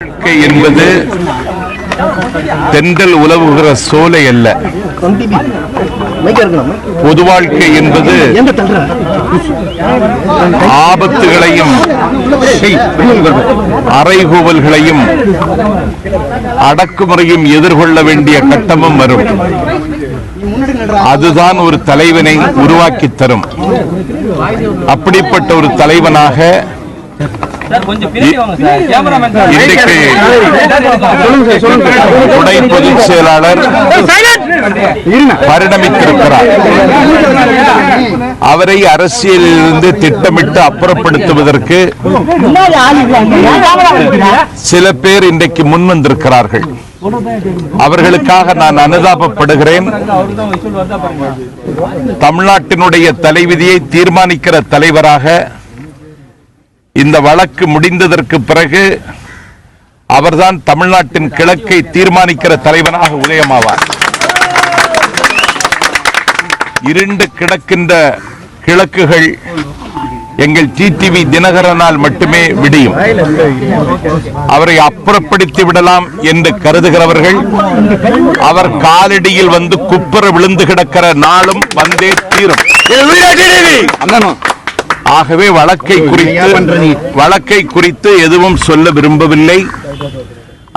வாழ்க்கை என்பது தென்றல் உலவுகிற சோலை அல்ல. பொது வாழ்க்கை என்பது ஆபத்துகளையும் அறைகூவல்களையும் அடக்குமுறையும் எதிர்கொள்ள வேண்டிய கட்டமும் வரும். அதுதான் ஒரு தலைவனை உருவாக்கி தரும். அப்படிப்பட்ட ஒரு தலைவனாக இன்றைக்கு துணை பொதுச் செயலாளர் பரிணமித்திருக்கிறார். அவரை அரசியலிலிருந்து திட்டமிட்டு அப்புறப்படுத்துவதற்கு சில பேர் இன்றைக்கு முன்வந்திருக்கிறார்கள். அவர்களுக்காக நான் அனுதாபப்படுகிறேன். தமிழ்நாட்டினுடைய தலைவிதியை தீர்மானிக்கிற தலைவராக இந்த வழக்கு முடிந்ததற்கு பிறகு அவர்தான் தமிழ்நாட்டின் கிழக்கை தீர்மானிக்கிற தலைவனாக உதயமாவார். இருண்டு கிடக்கின்ற கிழக்குகள் எங்கள் டிடிவி தினகரனால் மட்டுமே விடியும். அவரை அப்புறப்படுத்தி விடலாம் என்று கருதுகிறவர்கள் அவர் காலடியில் வந்து குப்புற விழுந்து கிடக்கிற நாளும் வந்தே தீரும். ஆகவே வழக்கை குறித்து எதுவும் சொல்ல விரும்பவில்லை.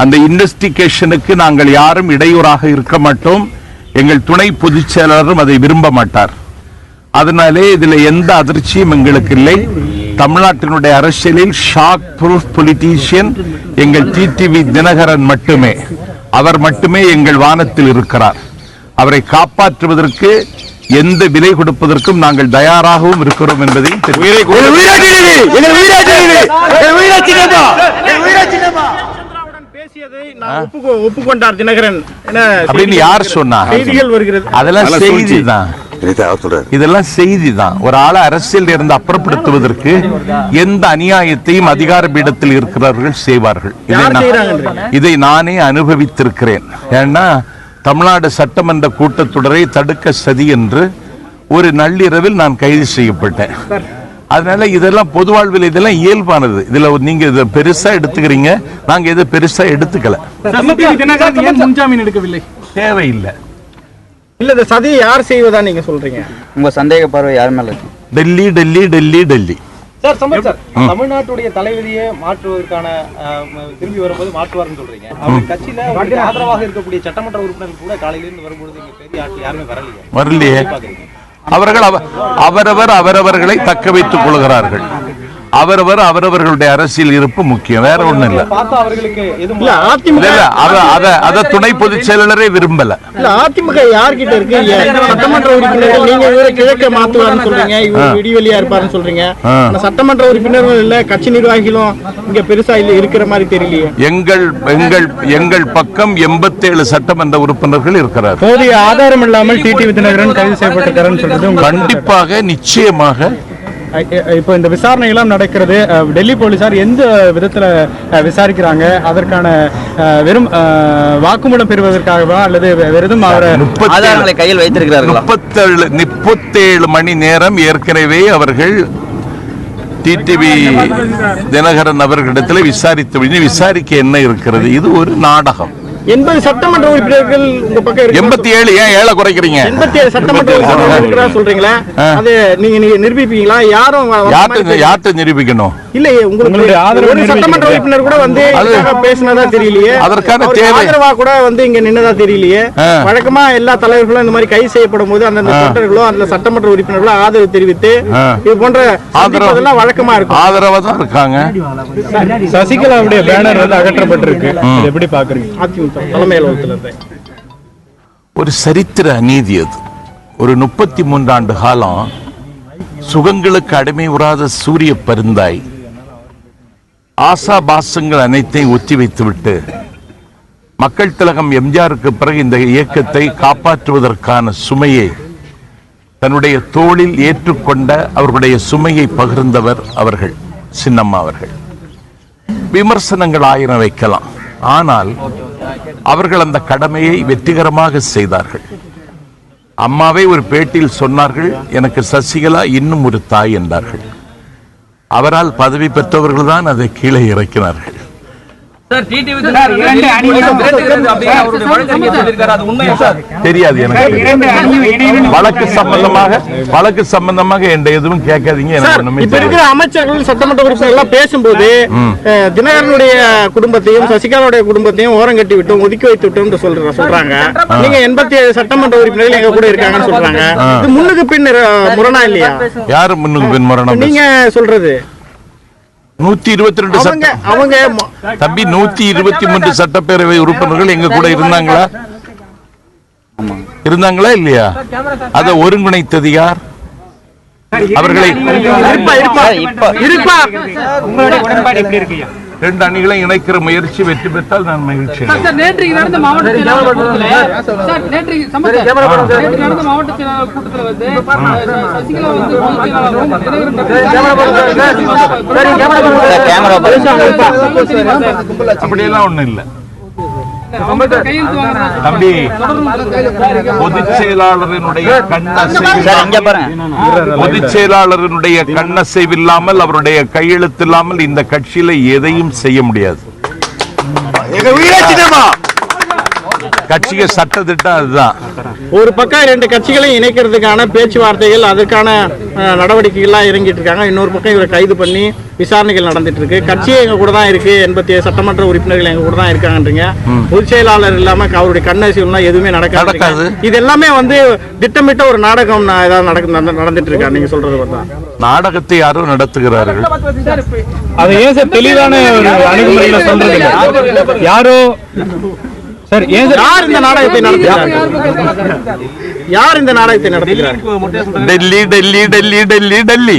அந்த இன்வெஸ்டிகேஷனுக்கு நாங்கள் யாரும் இடையூறாக இருக்க மாட்டோம். எங்கள் துணை பொதுச் செயலாளரும் அதை விரும்ப மாட்டார். அதனாலே இதில் எந்த அதிர்ச்சியும் எங்களுக்கு இல்லை. தமிழ்நாட்டினுடைய அரசியலில் ஷாக் ப்ரூஃப் பொலிட்டீஷியன் எங்கள் டிடிவி தினகரன் மட்டுமே. அவர் மட்டுமே எங்கள் வானத்தில் இருக்கிறார். அவரை காப்பாற்றுவதற்கு எந்த விலை கொடுப்பதற்கும் நாங்கள் தயாராகவும் இருக்கிறோம் என்பதை ஒப்புக்கொண்டார் தினகரன் அப்படின்னு யார் சொன்னா? அதெல்லாம் செய்திதான். இதெல்லாம் செய்திதான். ஒரு ஆளை அரசியல் இருந்து அப்புறப்படுத்துவதற்கு எந்த அநியாயத்தையும் அதிகார பீடத்தில் இருக்கிறவர்கள் செய்வார்கள். இதை நானே அனுபவித்திருக்கிறேன். ஏன்னா தமிழ்நாடு சட்டமன்ற கூட்டத்தொடரை தடுக்க சதி என்று ஒரு நள்ளிரவில் நான் கைது செய்யப்பட்டேன். அதனால இதெல்லாம் பொது வாழ்வில் இதெல்லாம் இயல்பானது. இதுல நீங்க இதை பெருசா எடுத்துக்கிறீங்க, நாங்க இதை பெருசா எடுத்துக்கல. முன்ஜாமீன் எடுக்கவில்லை, தேவையில்லை. இல்ல இந்த சதியை யார் செய்வதா நீங்க சொல்றீங்க? உங்க சந்தேக பார்வை யார் மேல? டெல்லி டெல்லி டெல்லி டெல்லி. சார் தமிழ்நாட்டுடைய தலைவிதியை மாற்றுவதற்கான திரும்பி வரும்போது மாற்றுவார்னு சொல்றீங்க. அவர் கட்சியில ஆதரவாக இருக்கக்கூடிய சட்டமன்ற உறுப்பினர்கள் கூட காலையிலிருந்து வரும்பொழுது இங்க பெரிய ஆட்கள் யாருமே வரலையே. அவர்கள் அவரவர்களை தக்க வைத்துக் கொள்கிறார்கள். அவரவர்களுடைய அரசியல் இருப்பு முக்கியம், வேற ஒண்ணு இல்ல. அத துணை பொதுச் செயலாளரே விரும்பல. அதிமுக யார்கிட்ட இருக்கு? சட்டமன்ற உறுப்பினர்கள் நீங்க கிழக்க மாத்துவார்னு சொல்றீங்க, இடிவெளியா இருப்பாருன்னு சொல்றீங்க. சட்டமன்ற உறுப்பினர்கள் இல்ல, கட்சி நிர்வாகிகளும் இங்க பெருசா இல்ல இருக்கிற மாதிரி தெரியலையே. எங்கள் பக்கம் 87 சட்டமன்ற உறுப்பினர்கள் இருக்கிறார். போதிய ஆதாரம் இல்லாமல் டிடிவி தினகரன் கைது செய்யப்பட்டிருக்காருன்னு சொல்றது கண்டிப்பாக நிச்சயமாக. இப்போ இந்த விசாரணை எல்லாம் நடக்கிறது. டெல்லி போலீசார் எந்த விதத்துல விசாரிக்கிறாங்க? அதற்கான வெறும் வாக்குமூலம் பெறுவதற்காகவா அல்லது வெறும் ஆதாரங்களை கையில் வைத்திருக்கிறார்கள்? 37 மணி நேரம் ஏற்கனவே அவர்கள் டிடிவி தினகரன் அவர்களிடத்தில் விசாரிக்க என்ன இருக்கிறது? இது ஒரு நாடகம். 80 சட்டமன்ற உறுப்பினர்கள் உங்க பக்கம் 87 ஏன் 7 குறைக்கிறீங்க? 87 சட்டமன்ற உறுப்பினர்கள் சொல்றீங்களா? அது நீங்க நிரூபிப்பீங்களா? யார்ட்ட நிரூபிக்கணும்? இல்ல உங்களுக்கு ஒரு சட்டமன்ற உறுப்பினர் கூட வந்து பேசினதா தெரியலையே. அதற்கான தேவை ஆதரவா கூட வந்து இங்க நின்னதா தெரியலையே. வழக்கமா எல்லா தலைவர்களும் இந்த மாதிரி கைது செய்யப்படும் போது அந்த தொண்டர்களோ அந்த சட்டமன்ற உறுப்பினர்களோ ஆதரவு தெரிவித்து இது போன்ற ஆதரவு வழக்கமா இருக்கும். ஆதரவா தான் இருக்காங்க. சசிகலாவுடைய பேனர் வந்து அகற்றப்பட்டிருக்கு. எப்படி பாக்குறீங்க? ஒரு சரித்திர அநீதி அது. ஒரு 33 ஆண்டு காலம் சுகங்களுக்கு அடிமை உறாத சூரிய பருந்தாய் ஆசாபாசங்கள் அனைத்தையும் ஒத்தி வைத்துவிட்டு மக்கள் திலகம் எம்ஜிஆருக்கு பிறகு இந்த இயக்கத்தை காப்பாற்றுவதற்கான சுமையை தன்னுடைய தோளில் ஏற்றுக்கொண்ட அவர்களுடைய சுமையை பகிர்ந்தவர் அவர்கள், சின்னம்மா அவர்கள். விமர்சனங்கள் 1000 வைக்கலாம், ஆனால் அவர்கள் அந்த கடமையை வெற்றிகரமாக செய்தார்கள். அம்மாவை ஒரு பேட்டியில் சொன்னார்கள், எனக்கு சசிகலா இன்னும் ஒரு தாய் என்றார்கள். அவரால் பதவி பெற்றவர்கள் தான் அதை கீழே இறக்கினார்கள். தெரியாது எனக்கு. வழக்கு சம்பந்தமாக என்ற எதுவும் கேட்காதீங்க. இப்ப இருக்கிற அமைச்சர்கள் சட்டமன்ற உறுப்பினர்கள் எல்லாம் பேசும்போது தினகரனுடைய குடும்பத்தையும் சசிகலாவுடைய குடும்பத்தையும் ஓரம் கட்டி விட்டோம், ஒதுக்கி வைத்து விட்டோம் சொல்றாங்க. நீங்க 87 சட்டமன்ற உறுப்பினர்கள் எங்க கூட இருக்காங்கன்னு சொல்றாங்க. இது முன்னுக்கு பின் முரணா இல்லையா? யாரு முன்னுக்கு பின் முரணா? நீங்க சொல்றது 122 அவங்க தம்பி 123 சட்டப்பேரவை உறுப்பினர்கள் எங்க கூட இருந்தாங்களா இல்லையா? அதை ஒருங்கிணைத்தது யார்? அவர்களை ரெண்டு அணிகளை இணைக்கிற முயற்சி வெற்றி பெற்றால் நான் மகிழ்ச்சி. நேற்று நடந்த மாவட்ட செயலாளர் கூட்டத்தில் வந்து சசிகலா வந்து அப்படியெல்லாம் ஒண்ணும் இல்ல தம்பி. பொதுச் செயலாளரினுடைய கண்ணசைவில்லாமல் அவருடைய கையெழுத்து இல்லாமல் இந்த கட்சியில எதையும் செய்ய முடியாது. கட்சிக்கு சட்டத்திட்டம் அதுதான். ஒரு பக்கம் 2 கட்சிகளையும் இணைக்கிறதுக்கான பேச்சுவார்த்தைகள் அதற்கான நடவடிக்கைகள்லாம் இறங்கிட்டு இருக்காங்க. இன்னொரு பக்கம் இவரை கைது பண்ணி விசாரணைகள் நடந்துட்டு இருக்கு. கட்சியே எங்க கூட தான் இருக்கு, 87 சட்டமன்ற உறுப்பினர்கள் எங்க கூட தான் இருக்காங்கன்றீங்க. பொதுச் செயலாளர் இல்லாம அவருடைய கண்ணசிவம்லாம் எதுவுமே நடக்காது. இது எல்லாமே வந்து திட்டமிட்ட ஒரு நாடகம் நடந்துட்டு இருக்கா? நீங்க சொல்றது பார்த்தா நாடகத்தை யாரும் நடத்துகிறார்கள். அதை ஏன் சார் தெளிவான அணுகுமுறையில சொல்றது? யாரோ சார் ஏன் சார் யார் இந்த நாடகத்தை நடத்துகிறார்கள்? யார் இந்த நாடகத்தை நடத்துகிறார்கள்? டெல்லி